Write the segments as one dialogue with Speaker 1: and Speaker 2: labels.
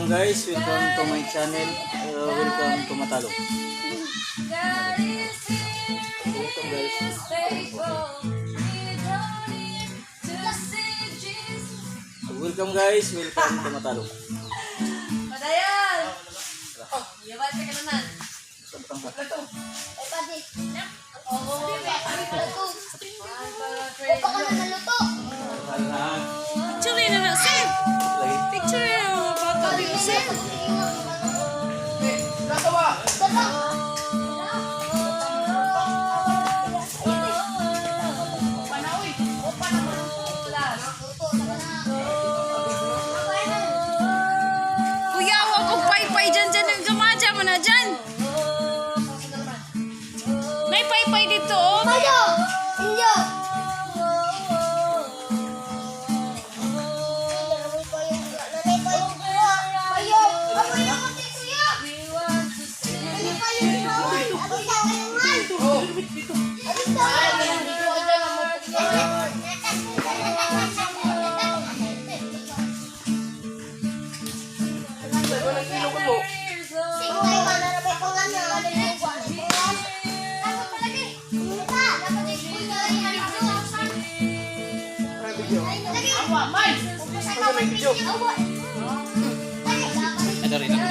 Speaker 1: Welcome guys, welcome to my channel. Welcome to Matalo. Welcome guys. Welcome guys, welcome to Matalo.
Speaker 2: Padayan! Oh, yawan sa kananan.
Speaker 3: Actually, na na, sir. Picture yung bata dito, sir. Kuya, wag kong pay-pay dyan yung gamadya mo na dyan. May pay-pay dito, oh.
Speaker 1: Ada rin ako.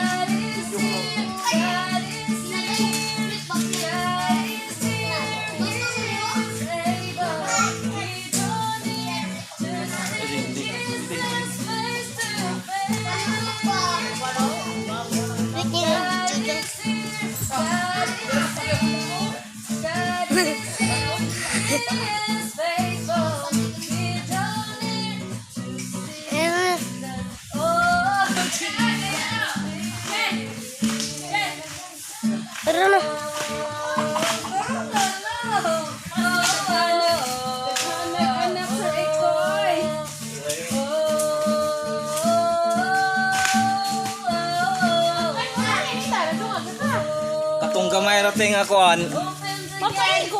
Speaker 3: Tara na. Anak sa ikoy.
Speaker 1: Katong gamay rating akuan.
Speaker 3: Papain ko